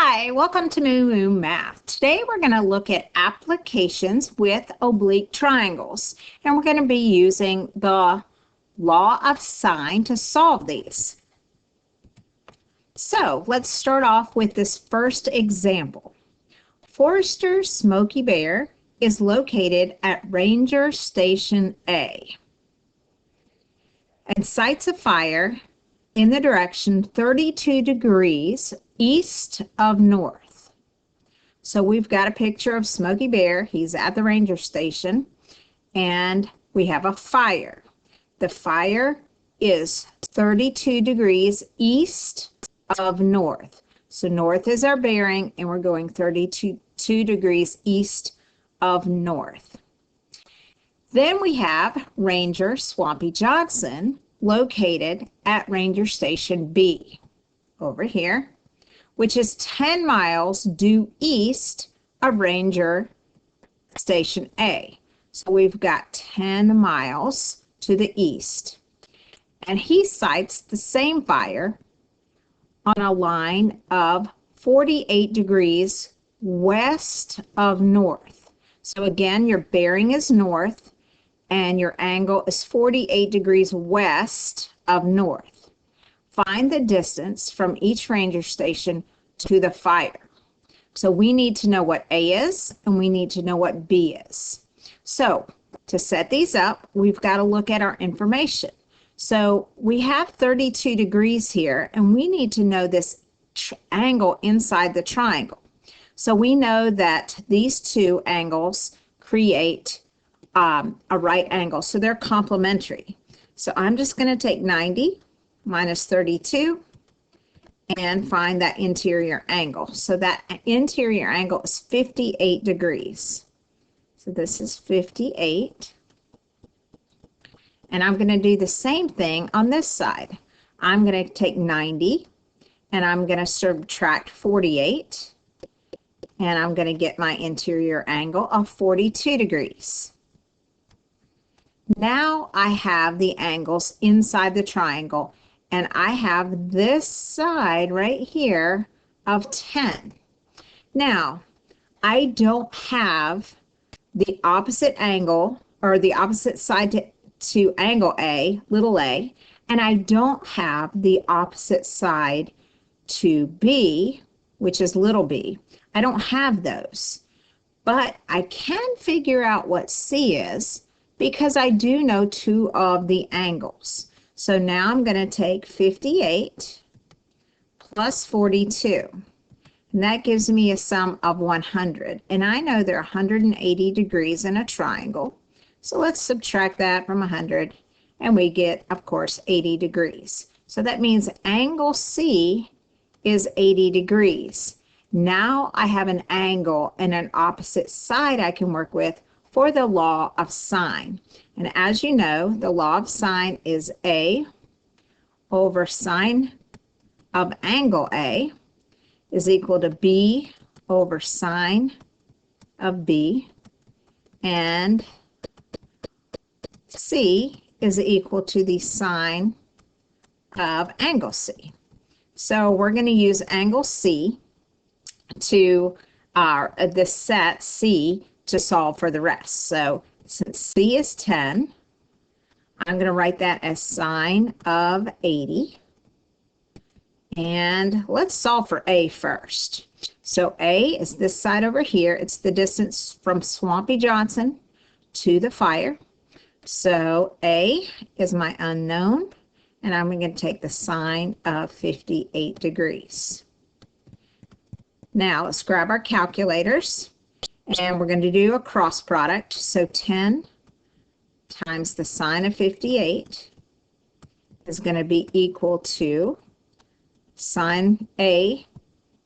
Hi, welcome to MooMooMath. Today we're going to look at applications with oblique triangles, and we're going to be using the law of sine to solve these. So let's start off with this first example. Forrester's Smoky Bear is located at Ranger Station A and sights a fire in the direction 32 degrees east of north. So we've got a picture of Smoky Bear. He's at the ranger station and we have a fire. The fire is 32 degrees east of north. So north is our bearing and we're going 32 degrees east of north. Then we have Ranger Swampy Johnson located at Ranger Station B over here, which is 10 miles due east of Ranger Station A. So we've got 10 miles to the east. And he sights the same fire on a line of 48 degrees west of north. So again, your bearing is north and your angle is 48 degrees west of north. Find the distance from each ranger station to the fire. So we need to know what A is and we need to know what B is. So to set these up, we've got to look at our information. So we have 32 degrees here and we need to know this angle inside the triangle. So we know that these two angles create a right angle. So they're complementary. So I'm just going to take 90 minus 32 and find that interior angle. So that interior angle is 58 degrees. So this is 58. And I'm going to do the same thing on this side. I'm going to take 90 and I'm going to subtract 48 and I'm going to get my interior angle of 42 degrees. Now I have the angles inside the triangle and I have this side right here of 10. Now, I don't have the opposite angle or the opposite side to angle A, little a, and I don't have the opposite side to B, which is little b. I don't have those, but I can figure out what C is because I do know two of the angles. So now I'm going to take 58 plus 42. And that gives me a sum of 100. And I know there are 180 degrees in a triangle. So let's subtract that from 100. And we get, of course, 80 degrees. So that means angle C is 80 degrees. Now I have an angle and an opposite side I can work with for the law of sine. And as you know, the law of sine is A over sine of angle A is equal to B over sine of B, and C is equal to the sine of angle C. So we're going to use angle C to the set C to solve for the rest. So since C is 10, I'm going to write that as sine of 80. And let's solve for A first. So A is this side over here. It's the distance from Swampy Johnson to the fire. So A is my unknown, and I'm going to take the sine of 58 degrees. Now let's grab our calculators. And we're going to do a cross product. So 10 times the sine of 58 is going to be equal to sine A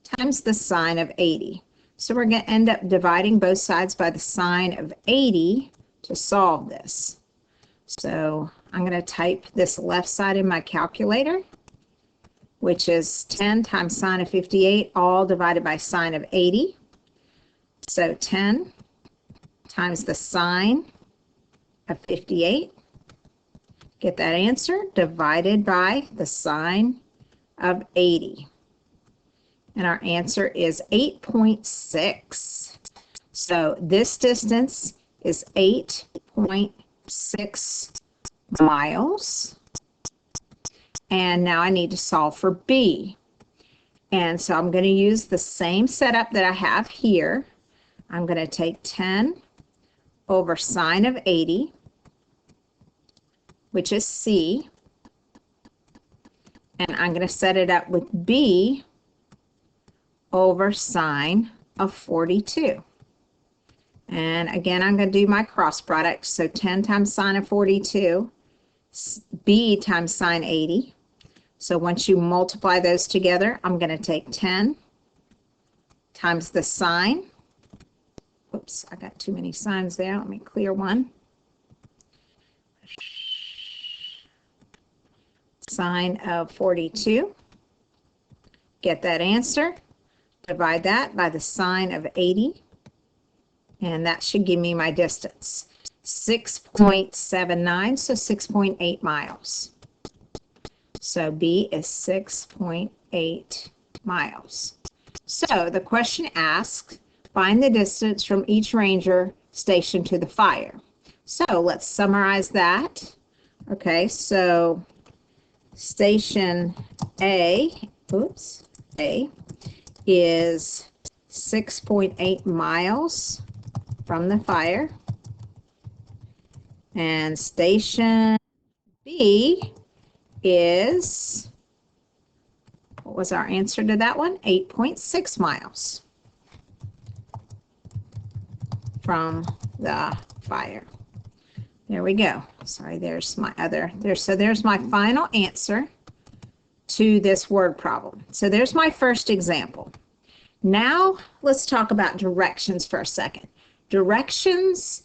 times the sine of 80. So we're going to end up dividing both sides by the sine of 80 to solve this. So I'm going to type this left side in my calculator, which is 10 times sine of 58, all divided by sine of 80. So 10 times the sine of 58, get that answer, divided by the sine of 80. And our answer is 8.6. So this distance is 8.6 miles. And now I need to solve for B. And so I'm going to use the same setup that I have here. I'm going to take 10 over sine of 80, which is C. And I'm going to set it up with B over sine of 42. And again, I'm going to do my cross product. So 10 times sine of 42, B times sine 80. So once you multiply those together, I'm going to take 10 times the sine. Oops, I got too many signs there. Let me clear one. Sine of 42. Get that answer. Divide that by the sine of 80. And that should give me my distance. 6.79, so 6.8 miles. So B is 6.8 miles. So the question asks, find the distance from each ranger station to the fire. So let's summarize that. Okay, so station A is 6.8 miles from the fire. And station B is, what was our answer to that one? 8.6 miles from the fire. There we go. Sorry, there's my other, so there's my final answer to this word problem. So there's my first example. Now let's talk about directions for a second. Directions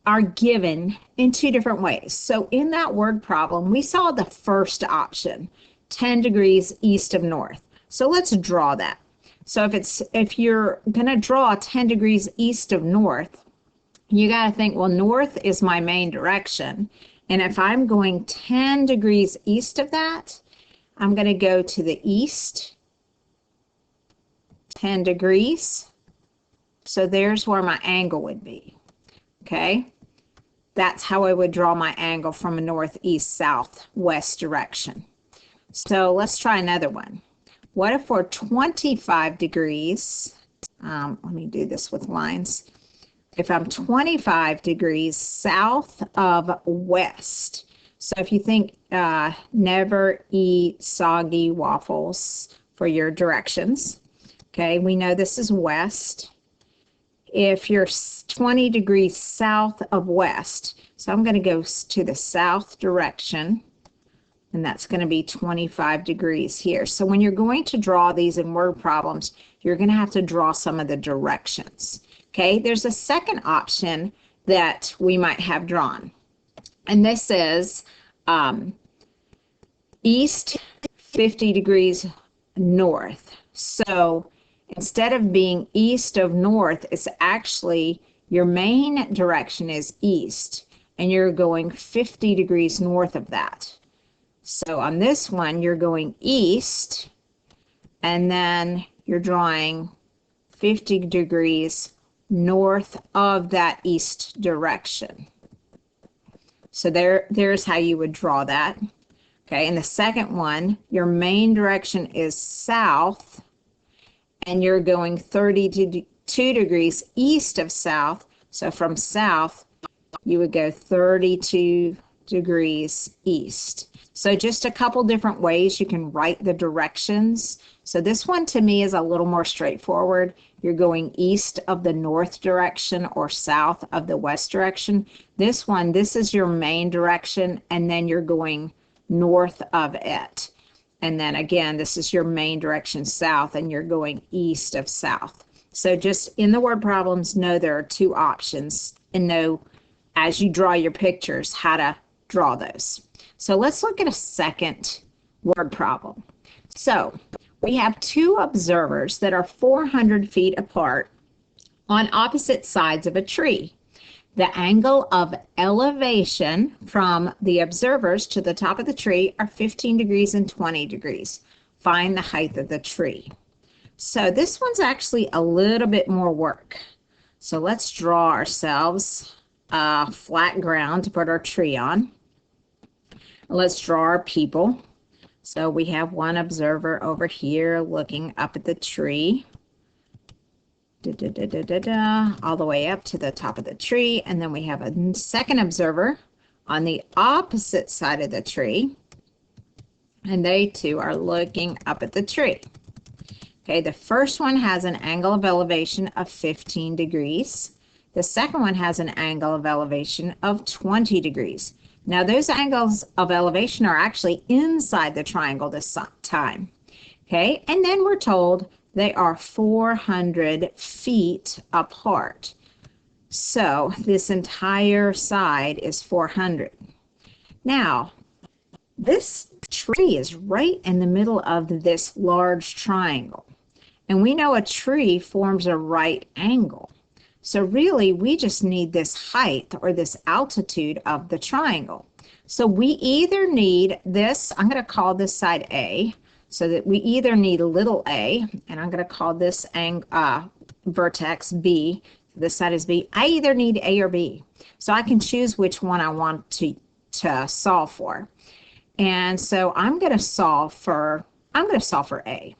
are given in two different ways. So in that word problem, we saw the first option, 10 degrees east of north. So let's draw that. So if you're going to draw 10 degrees east of north, you got to think, well, north is my main direction. And if I'm going 10 degrees east of that, I'm going to go to the east 10 degrees. So there's where my angle would be. Okay, that's how I would draw my angle from a northeast southwest direction. So let's try another one. What if we're 25 degrees? Let me do this with lines. If I'm 25 degrees south of west. So if you think, never eat soggy waffles for your directions. Okay, we know this is west. If you're 20 degrees south of west, so I'm going to go to the south direction, and that's going to be 25 degrees here. So when you're going to draw these in word problems, you're going to have to draw some of the directions. Okay, there's a second option that we might have drawn, and this is east 50 degrees north. So instead of being east of north, it's actually your main direction is east, and you're going 50 degrees north of that. So on this one, you're going east, and then you're drawing 50 degrees north of that east direction. So there's how you would draw that. Okay, and the second one, your main direction is south, and you're going 32 degrees east of south. So from south, you would go 32 degrees east. So just a couple different ways you can write the directions. So this one to me is a little more straightforward. You're going east of the north direction or south of the west direction. This one, this is your main direction, and then you're going north of it. And then again, this is your main direction south, and you're going east of south. So just in the word problems, know there are two options, and know as you draw your pictures how to draw those. So let's look at a second word problem. So we have two observers that are 400 feet apart on opposite sides of a tree. The angle of elevation from the observers to the top of the tree are 15 degrees and 20 degrees. Find the height of the tree. So this one's actually a little bit more work. So let's draw ourselves a flat ground to put our tree on. Let's draw our people. So we have one observer over here looking up at the tree. All the way up to the top of the tree. And then we have a second observer on the opposite side of the tree. And they too are looking up at the tree. Okay, the first one has an angle of elevation of 15 degrees. The second one has an angle of elevation of 20 degrees. Now those angles of elevation are actually inside the triangle this time. Okay, and then we're told they are 400 feet apart. So this entire side is 400. Now, this tree is right in the middle of this large triangle. And we know a tree forms a right angle. So really, we just need this height or this altitude of the triangle. So we either need this, I'm going to call this side A, so that we either need a little a, and I'm going to call this vertex B. This side is B. I either need A or B. So I can choose which one I want to solve for. And so I'm going to solve for A.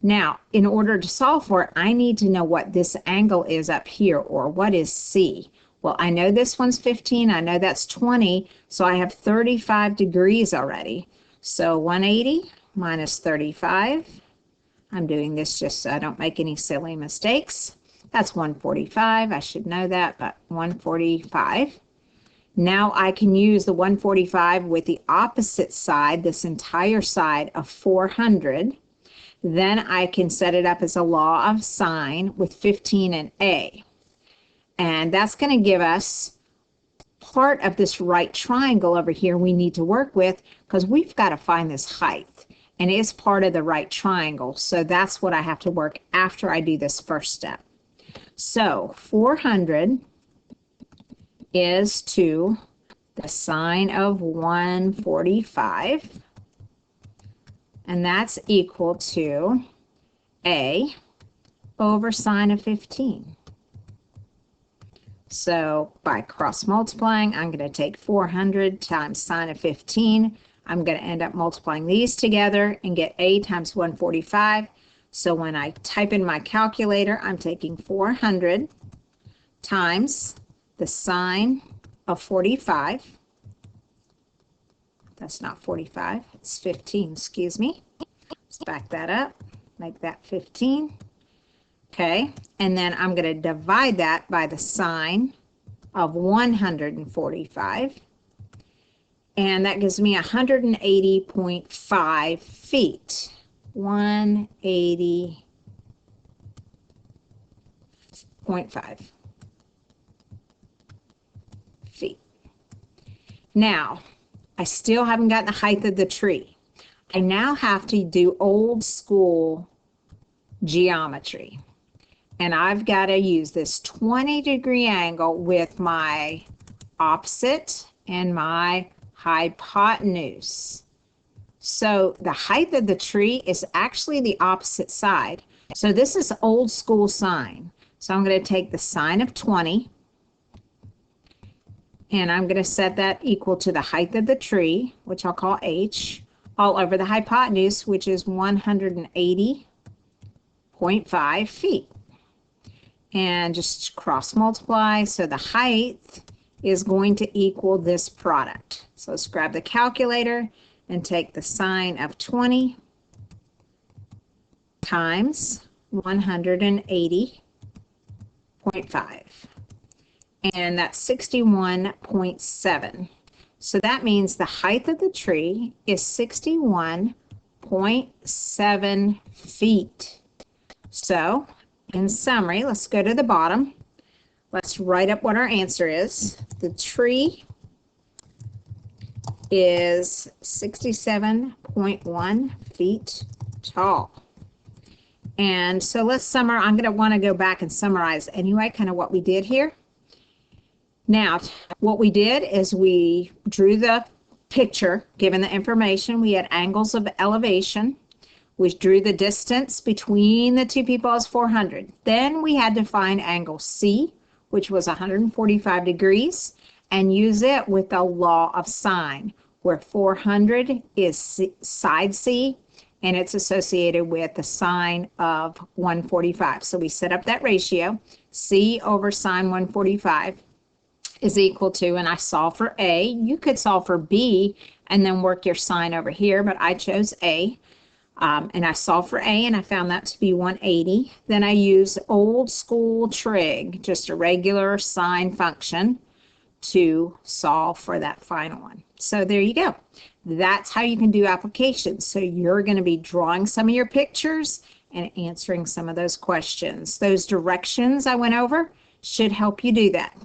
Now, in order to solve for it, I need to know what this angle is up here, or what is C. Well, I know this one's 15. I know that's 20. So I have 35 degrees already. So 180 minus 35. I'm doing this just so I don't make any silly mistakes. That's 145. I should know that, but 145. Now I can use the 145 with the opposite side, this entire side of 400. Then I can set it up as a law of sine with 15 and A. And that's going to give us part of this right triangle over here we need to work with, because we've got to find this height. And it's part of the right triangle. So that's what I have to work after I do this first step. So 400 is to the sine of 145. And that's equal to A over sine of 15. So by cross multiplying, I'm going to take 400 times sine of 15. I'm going to end up multiplying these together and get A times 145. So when I type in my calculator, I'm taking 400 times the sine of 45. That's not 45, it's 15, excuse me. Let's back that up, make that 15. Okay, and then I'm going to divide that by the sine of 145. And that gives me 180.5 feet. 180.5 feet. Now, I still haven't gotten the height of the tree. I now have to do old school geometry. And I've got to use this 20-degree angle with my opposite and my hypotenuse. So the height of the tree is actually the opposite side. So this is old school sine. So I'm going to take the sine of 20. And I'm going to set that equal to the height of the tree, which I'll call H, all over the hypotenuse, which is 180.5 feet. And just cross multiply, so the height is going to equal this product. So let's grab the calculator and take the sine of 20 times 180.5. And that's 61.7. So that means the height of the tree is 61.7 feet. So in summary, let's go to the bottom. Let's write up what our answer is. The tree is 67.1 feet tall. And so let's summarize. I'm going to want to go back and summarize anyway, kind of what we did here. Now, what we did is we drew the picture, given the information. We had angles of elevation. We drew the distance between the two people as 400. Then we had to find angle C, which was 145 degrees, and use it with the law of sine, where 400 is side C, and it's associated with the sine of 145. So we set up that ratio. C over sine 145 is equal to, and I solve for A. You could solve for B and then work your sine over here, but I chose A. And I solved for A, and I found that to be 180. Then I used old school trig, just a regular sine function, to solve for that final one. So there you go. That's how you can do applications. So you're going to be drawing some of your pictures and answering some of those questions. Those directions I went over should help you do that.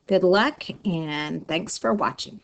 Good luck, and thanks for watching.